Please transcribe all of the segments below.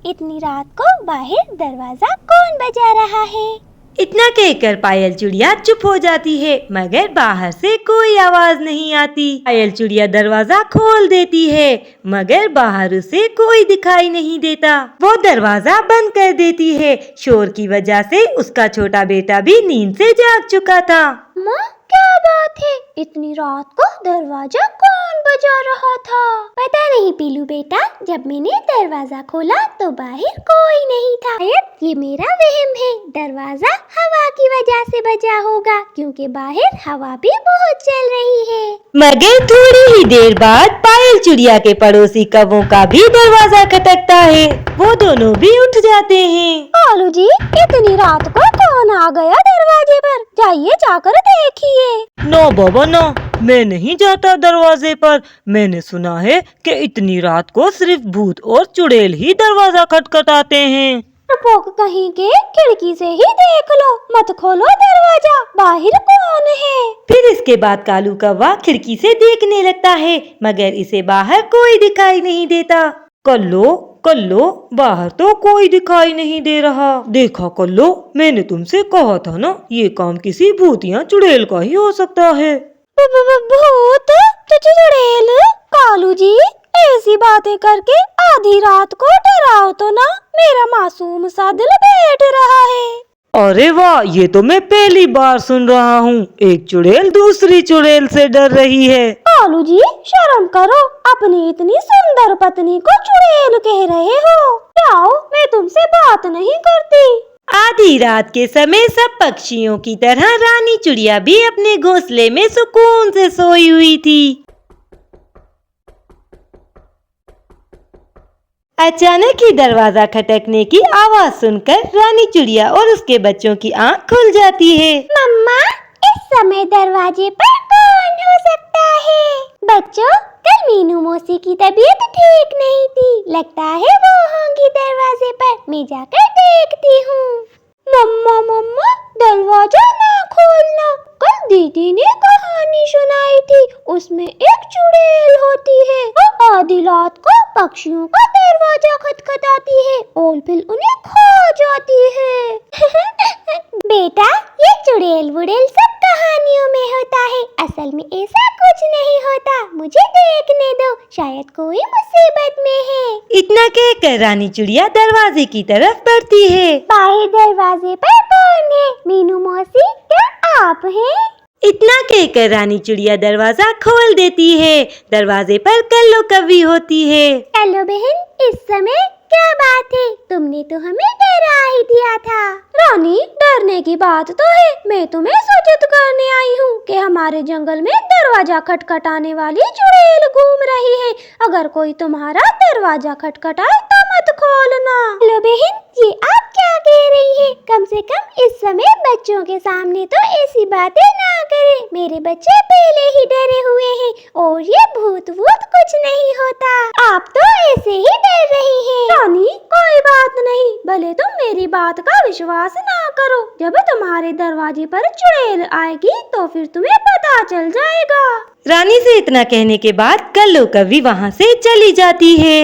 इतनी रात को बाहर दरवाजा कौन बजा रहा है? इतना कहकर पायल चिड़िया चुप हो जाती है, मगर बाहर से कोई आवाज नहीं आती। पायल चिड़िया दरवाजा खोल देती है, मगर बाहर उसे कोई दिखाई नहीं देता। वो दरवाजा बंद कर देती है। शोर की वजह से उसका छोटा बेटा भी नींद से जाग चुका था। माँ, क्या बात है? इतनी रात को दरवाजा कौन बजा रहा था? पता नहीं पीलू बेटा, जब मैंने दरवाजा खोला तो बाहर कोई नहीं था। शायद ये मेरा वहम है। दरवाजा हवा की वजह से बजा होगा, क्योंकि बाहर हवा भी बहुत चल रही है। मगर थोड़ी ही देर बाद पायल चिड़िया के पड़ोसी कौवों का भी दरवाजा खटकता है। वो दोनों भी उठ जाते हैं। कालू जी, इतनी रात को कौन आ गया दरवाजे पर? जाइए जाकर देखिए। नो बाबा नो, मैं नहीं जाता दरवाजे पर। मैंने सुना है कि इतनी रात को सिर्फ भूत और चुड़ैल ही दरवाजा खटखटाते हैं। डरपोक कहीं के, खिड़की से ही देख लो, मत खोलो दरवाजा, बाहर कौन है? फिर इसके बाद कालू कौवा खिड़की से देखने लगता है, मगर इसे बाहर कोई दिखाई नहीं देता। कल्लो कल्लो, बाहर तो कोई दिखाई नहीं दे रहा। देखा कल्लो, मैंने तुमसे कहा था ना, ये काम किसी भूत या चुड़ैल का ही हो सकता है। भूत? चुड़ैल? कालू जी, ऐसी बातें करके आधी रात को डराओ तो ना, मेरा मासूम सा दिल बैठ रहा है। अरे वाह, ये तो मैं पहली बार सुन रहा हूँ। एक चुड़ैल दूसरी चुड़ैल से डर रही है। कालू जी, शर्म करो, अपनी इतनी सुंदर पत्नी को चुड़ैल कह रहे हो। जाओ, मैं तुमसे बात नहीं करती। आधी रात के समय सब पक्षियों की तरह रानी चिड़िया भी अपने घोंसले में सुकून से सोई हुई थी। अचानक ही दरवाजा खटकने की आवाज सुनकर रानी चिड़िया और उसके बच्चों की आंख खुल जाती है। मम्मा, इस समय दरवाजे पर कौन हो सकता है? बच्चों, कल मीनू मौसी की तबीयत ठीक नहीं थी, लगता है वो होंगी दरवाजे पर। मैं जाकर देखती हूँ। मम्मा मम्मा, दरवाजा ना खोलना। कल दीदी ने कहानी सुनाई थी, उसमें एक चुड़ैल होती है और आधी रात को पक्षियों का दरवाजा खटखटाती है और फिर उन्हें खा जाती है। बेटा, ये चुड़ैल वुड़ैल सब कहानियों में होता है, असल में ऐसा कुछ नहीं होता। मुझे देखने दो, शायद कोई मुसीबत में है। इतना कहकर रानी चिड़िया दरवाजे की तरफ बढ़ती है। बाहर दरवाजे पर कौन है? मीनू मौसी, क्या आप हैं? इतना कहकर रानी चिड़िया दरवाजा खोल देती है। दरवाजे पर कल्लो कव्वी होती है। हेलो बहन, इस समय क्या बात है? तुमने तो हमें डरा ही दिया था। रानी, डरने की बात तो है, मैं तुम्हें सूचित करने आई हूँ कि हमारे जंगल में दरवाजा खटखटाने वाली चुड़ैल घूम रही है। अगर कोई तुम्हारा दरवाजा खटखटाए तो मत खोलना। हेलो बहन, ये आप क्या कह रही है? कम से कम इस समय बच्चों के सामने तो ऐसी बातें ना करें। मेरे बच्चे पहले ही डरे हुए हैं और ये भूत वूत कुछ नहीं होता। आप तो ऐसे ही डर रही हैं। रानी, कोई बात नहीं, भले तुम मेरी बात का विश्वास ना करो। जब तुम्हारे दरवाजे पर चुड़ैल आएगी तो फिर तुम्हें पता चल जाएगा। रानी से इतना कहने के बाद कल्लो कव्वी वहाँ से चली जाती है।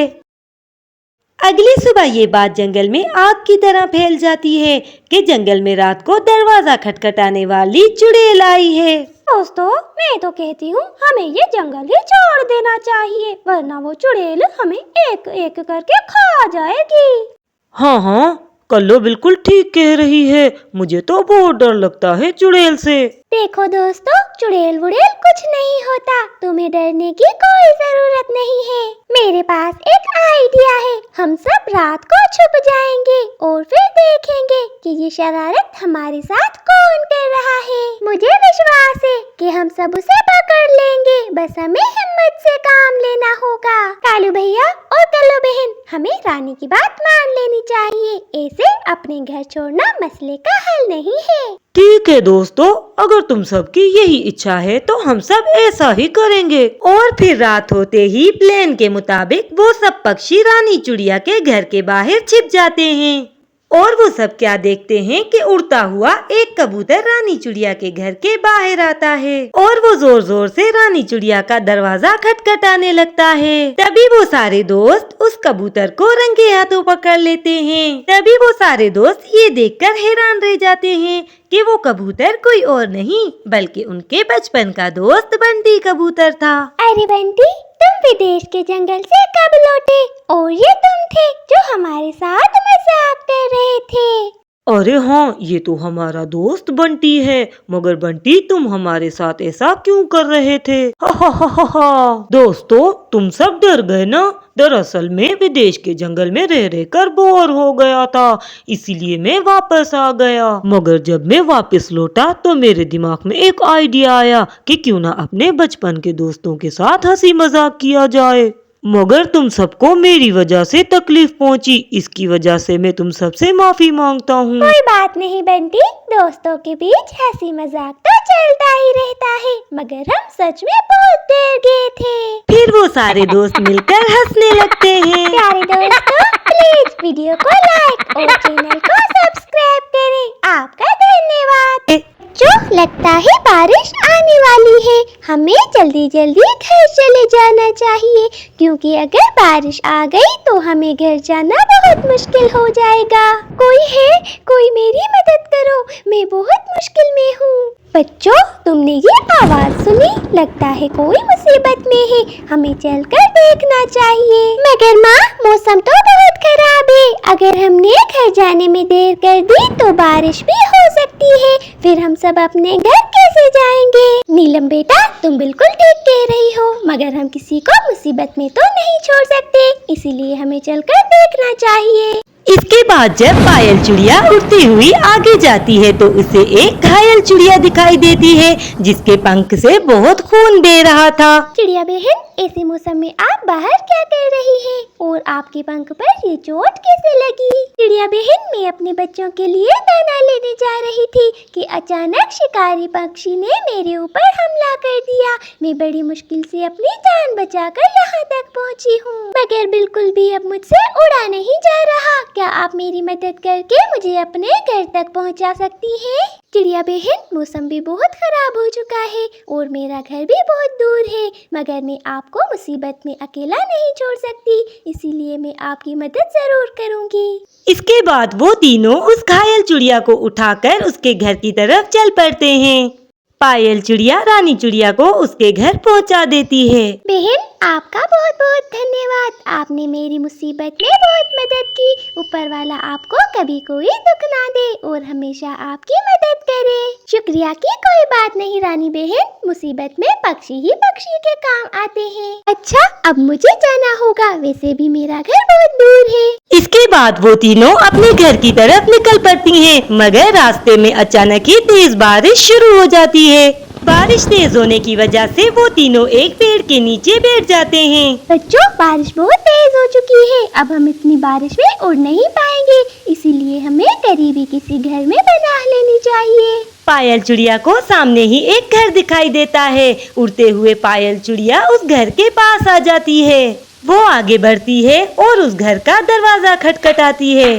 अगली सुबह ये बात जंगल में आग की तरह फैल जाती है कि जंगल में रात को दरवाजा खटखटाने वाली चुड़ैल आई है। दोस्तों, मैं तो कहती हूँ हमें ये जंगल ही छोड़ देना चाहिए, वरना वो चुड़ैल हमें एक एक करके खा जाएगी। हाँ हाँ, कल्लो बिल्कुल ठीक कह रही है। मुझे तो बहुत डर लगता है चुड़ैल से। देखो दोस्तों, चुड़ैल वुड़ैल कुछ नहीं होता, तुम्हें डरने की कोई जरूरत नहीं है। मेरे पास एक आइडिया है। हम सब रात को छुप जाएंगे और फिर देखेंगे कि ये शरारत हमारे साथ कौन कर रहा है। मुझे विश्वास है कि हम सब उसे पकड़ लेंगे, बस हमें हिम्मत से काम लेना होगा। कालू भैया और कल्लो बहन, हमें रानी की बात मान लेनी चाहिए। ऐसे अपने घर छोड़ना मसले का हल नहीं है। ठीक है दोस्तों, अगर तुम सबकी यही इच्छा है तो हम सब ऐसा ही करेंगे। और फिर रात होते ही प्लान के मुताबिक वो सब पक्षी रानी चिड़िया के घर के बाहर छिप जाते हैं। और वो सब क्या देखते हैं कि उड़ता हुआ एक कबूतर रानी चिड़िया के घर के बाहर आता है और वो जोर जोर से रानी चिड़िया का दरवाजा खटखटाने लगता है। तभी वो सारे दोस्त उस कबूतर को रंगे हाथों पकड़ लेते हैं। तभी वो सारे दोस्त ये देखकर हैरान रह जाते हैं कि वो कबूतर कोई और नहीं बल्कि उनके बचपन का दोस्त बंटी कबूतर था। अरे बंटी, तुम विदेश के जंगल से कब लौटे? और ये तुम थे जो हमारे साथ मजाक कर रहे थे। अरे हाँ, ये तो हमारा दोस्त बंटी है। मगर बंटी, तुम हमारे साथ ऐसा क्यों कर रहे थे? हा हा हा हा हा। दोस्तों, तुम सब डर गए ना? दरअसल मैं विदेश के जंगल में रह रहकर बोर हो गया था, इसीलिए मैं वापस आ गया। मगर जब मैं वापस लौटा तो मेरे दिमाग में एक आइडिया आया कि क्यों ना अपने बचपन के दोस्तों के साथ हंसी मजाक किया जाए। मगर तुम सबको मेरी वजह से तकलीफ पहुंची, इसकी वजह से मैं तुम सबसे माफी मांगता हूँ। कोई बात नहीं बंटी, दोस्तों के बीच हंसी मजाक तो चलता ही रहता है। मगर हम सच में बहुत डर गए थे। फिर वो सारे दोस्त मिलकर हंसने लगते हैं। प्यारे दोस्तों, प्लीज वीडियो को लाइक और चैनल को सब्सक्राइब करें। आपका धन्यवाद। जो लगता है बारिश आने वाली है, हमें जल्दी जल्दी घर चले जाना चाहिए, क्योंकि अगर बारिश आ गई तो हमें घर जाना बहुत मुश्किल हो जाएगा। कोई है? कोई मेरी मदद करो, मैं बहुत मुश्किल में हूँ। बच्चों, तुमने ये आवाज सुनी? लगता है कोई मुसीबत में है, हमें चलकर देखना चाहिए। मगर माँ, मौसम तो बहुत खराब है, अगर हमने घर जाने में देर कर दी तो बारिश भी हो सकती है, फिर हम सब अपने घर कैसे जाएंगे? नीलम बेटा, तुम बिल्कुल ठीक कह रही हो, मगर हम किसी को मुसीबत में तो नहीं छोड़ सकते, इसीलिए हमें चलकर देखना चाहिए। इसके बाद जब पायल चिड़िया उड़ती हुई आगे जाती है तो उसे एक घायल चिड़िया दिखाई देती है जिसके पंख से बहुत खून बह रहा था। चिड़िया बहन, ऐसे मौसम में आप बाहर क्या कर रही हैं? और आपके पंख पर ये चोट कैसे लगी? चिड़िया बहन, मैं अपने बच्चों के लिए दाना लेने जा रही थी कि अचानक शिकारी पक्षी ने मेरे ऊपर हमला कर दिया। मैं बड़ी मुश्किल से अपनी जान बचाकर यहाँ तक पहुँची हूँ, मगर बिल्कुल भी अब मुझसे उड़ा नहीं जा रहा। क्या आप मेरी मदद करके मुझे अपने घर तक पहुँचा सकती हैं? चिड़िया बहन, मौसम भी बहुत खराब हो चुका है और मेरा घर भी बहुत दूर है, मगर मैं आपको मुसीबत में अकेला नहीं छोड़ सकती, इसीलिए मैं आपकी मदद जरूर करूंगी। इसके बाद वो तीनों उस घायल चिड़िया को उठाकर उसके घर की तरफ चल पड़ते हैं। पायल चिड़िया रानी चिड़िया को उसके घर पहुंचा देती है। बहन, आपका बहुत बहुत धन्यवाद, आपने मेरी मुसीबत में बहुत मदद की। ऊपर वाला आपको कभी कोई दुख ना दे और हमेशा आपकी मदद करे। शुक्रिया की कोई बात नहीं रानी बहन, मुसीबत में पक्षी ही पक्षी के काम आते हैं। अच्छा, अब मुझे जाना होगा, वैसे भी मेरा घर बहुत दूर है। इसके बाद वो तीनों अपने घर की तरफ निकल पड़ती हैं, मगर रास्ते में अचानक ही तेज बारिश शुरू हो जाती है। बारिश तेज होने की वजह से वो तीनों एक पेड़ के नीचे बैठ जाते हैं। बच्चों, बारिश बहुत तेज हो चुकी है, अब हम इतनी बारिश में उड़ नहीं पाएंगे, इसीलिए हमें करीबी किसी घर में पनाह लेनी चाहिए। पायल चिड़िया को सामने ही एक घर दिखाई देता है। उड़ते हुए पायल चिड़िया उस घर के पास आ जाती है। वो आगे बढ़ती है और उस घर का दरवाजा खटखटाती है।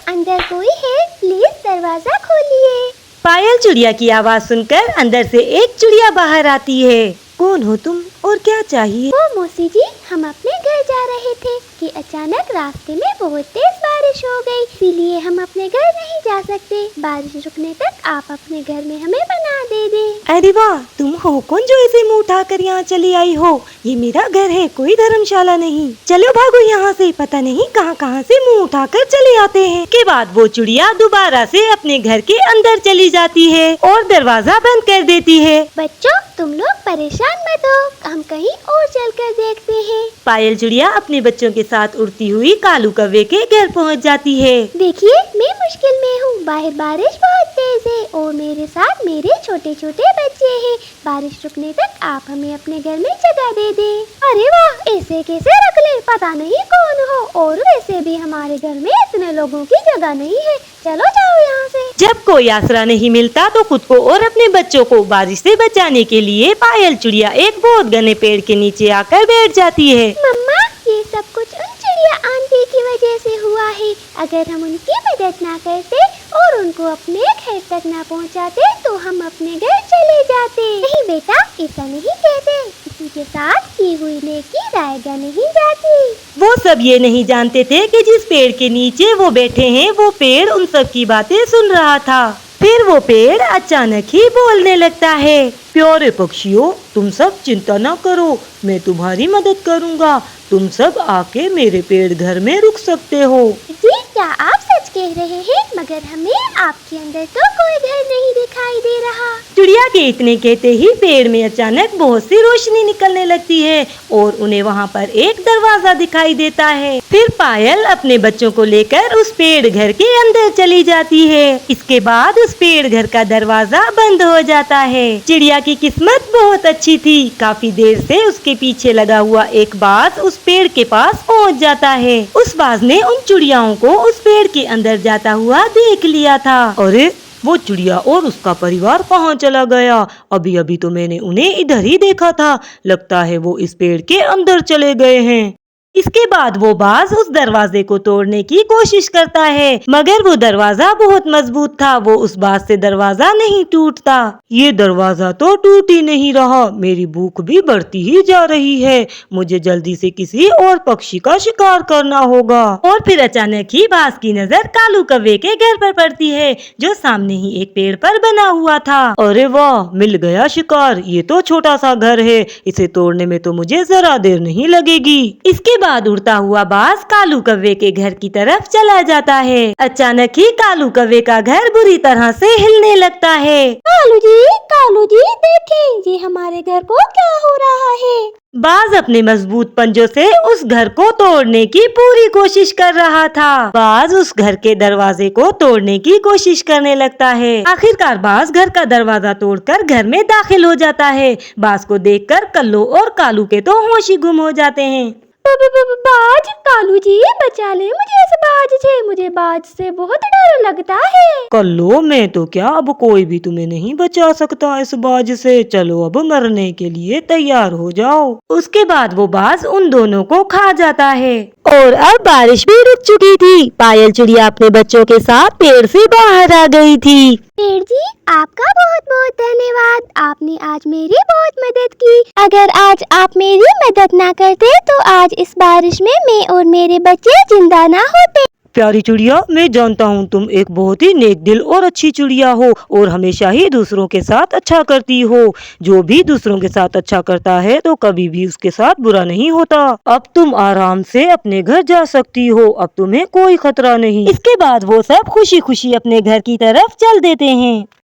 अंदर कोई है? प्लीज दरवाजा खोलिए। पायल चिड़िया की आवाज सुनकर अंदर से एक चिड़िया बाहर आती है। कौन हो तुम और क्या चाहिए? वो मौसी जी, हम अपने घर जा रहे थे कि अचानक रास्ते में बहुत तेज बारिश हो गई, इसीलिए हम अपने घर नहीं जा सकते। बारिश रुकने तक आप अपने घर में हमें पनाह दे दें। अरे वाह, तुम हो कौन जो ऐसे मुंह उठाकर यहाँ चली आई हो? ये मेरा घर है, कोई धर्मशाला नहीं। चलो भागो यहाँ से, पता नहीं कहाँ कहाँ से मुंह उठाकर चले आते हैं। के बाद वो चिड़िया दोबारा से अपने घर के अंदर चली जाती है और दरवाजा बंद कर देती है। बच्चों, तुम लोग परेशान मत हो, हम कहीं और चलकर देखते हैं। पायल चिड़िया अपने बच्चों के साथ उड़ती हुई कालू कौवे के घर पहुंच जाती है। देखिए, मैं मुश्किल में हूँ, बाहर बारिश बहुत तेज है और मेरे साथ मेरे छोटे छोटे बच्चे हैं। बारिश रुकने तक आप हमें अपने घर में जगह दे दें। अरे वाह, ऐसे कैसे रख ले, पता नहीं कौन हो, और वैसे भी हमारे घर में इतने लोगों की जगह नहीं है, चलो जाओ यहाँ से। जब कोई आसरा नहीं मिलता तो खुद को और अपने बच्चों को बारिश से बचाने के लिए पायल चिड़िया एक बहुत घने पेड़ के नीचे आकर बैठ जाती है। मम्मा, ये सब कुछ उन चिड़िया आंटी की वजह से हुआ है। अगर हम उनकी मदद ना करते और उनको अपने घर तक ना पहुंचाते तो हम अपने घर चले जाते। नहीं बेटा, ऐसा नहीं कहते। किसी के साथ की हुई नेकी जाएगा नहीं जाती। वो सब ये नहीं जानते थे कि जिस पेड़ के नीचे वो बैठे हैं वो पेड़ उन सब की बातें सुन रहा था। फिर वो पेड़ अचानक ही बोलने लगता है, प्यारे पक्षियों, तुम सब चिंता ना करो, मैं तुम्हारी मदद करूँगा। तुम सब आके मेरे पेड़ घर में रुक सकते हो। जी, क्या आप सच कह रहे हैं? मगर हमें आपके अंदर तो कोई घर नहीं दिखाई दे रहा। चिड़िया के इतने कहते ही पेड़ में अचानक बहुत सी रोशनी निकलने लगती है और उन्हें वहाँ पर एक दरवाजा दिखाई देता है। फिर पायल अपने बच्चों को लेकर उस पेड़ घर के अंदर चली जाती है। इसके बाद उस पेड़ घर का दरवाजा बंद हो जाता है। चिड़िया की किस्मत बहुत अच्छी थी। काफी देर से उसके पीछे लगा हुआ एक बाज उस पेड़ के पास पहुँच जाता है। उस बाज ने उन चिड़ियाओं को उस पेड़ के अंदर जाता हुआ देख लिया था। अरे, वो चिड़िया और उसका परिवार कहाँ चला गया? अभी अभी तो मैंने उन्हें इधर ही देखा था। लगता है वो इस पेड़ के अंदर चले गए हैं। इसके बाद वो बाज उस दरवाजे को तोड़ने की कोशिश करता है, मगर वो दरवाजा बहुत मजबूत था। वो उस बाज से दरवाजा नहीं टूटता। ये दरवाजा तो टूट ही नहीं रहा। मेरी भूख भी बढ़ती ही जा रही है। मुझे जल्दी से किसी और पक्षी का शिकार करना होगा। और फिर अचानक ही बाज की नजर कालू कौवे के घर पर पड़ती है, जो सामने ही एक पेड़ पर बना हुआ था। अरे वाह, मिल गया शिकार। ये तो छोटा सा घर है, इसे तोड़ने में तो मुझे जरा देर नहीं लगेगी। इसके बाद उड़ता हुआ बाज कालू कौवे के घर की तरफ चला जाता है। अचानक ही कालू कौवे का घर बुरी तरह से हिलने लगता है। कालू जी देखें, ये हमारे घर को क्या हो रहा है? बाज अपने मजबूत पंजों से उस घर को तोड़ने की पूरी कोशिश कर रहा था। बाज उस घर के दरवाजे को तोड़ने की कोशिश करने लगता है। आखिरकार बाज घर का दरवाजा तोड़कर घर में दाखिल हो जाता है। बाज को देखकर कल्लो और कालू के तो होश ही गुम हो जाते हैं। बाज, कालू जी बचा ले मुझे इस बाज से। मुझे बाज से बहुत डर लगता है। कल्लो, मैं तो क्या, अब कोई भी तुम्हें नहीं बचा सकता इस बाज से। चलो अब मरने के लिए तैयार हो जाओ। उसके बाद वो बाज उन दोनों को खा जाता है। और अब बारिश भी रुक चुकी थी। पायल चिड़िया अपने बच्चों के साथ पेड़ से बाहर आ गई थी। पेड़ जी, आपका बहुत बहुत धन्यवाद। आपने आज मेरी बहुत मदद की। अगर आज आप मेरी मदद ना करते तो आज इस बारिश में मैं और मेरे बच्चे जिंदा ना होते। प्यारी चिड़िया, मैं जानता हूँ तुम एक बहुत ही नेक दिल और अच्छी चिड़िया हो और हमेशा ही दूसरों के साथ अच्छा करती हो। जो भी दूसरों के साथ अच्छा करता है तो कभी भी उसके साथ बुरा नहीं होता। अब तुम आराम से अपने घर जा सकती हो। अब तुम्हें कोई खतरा नहीं। इसके बाद वो सब खुशी खुशी अपने घर की तरफ चल देते हैं।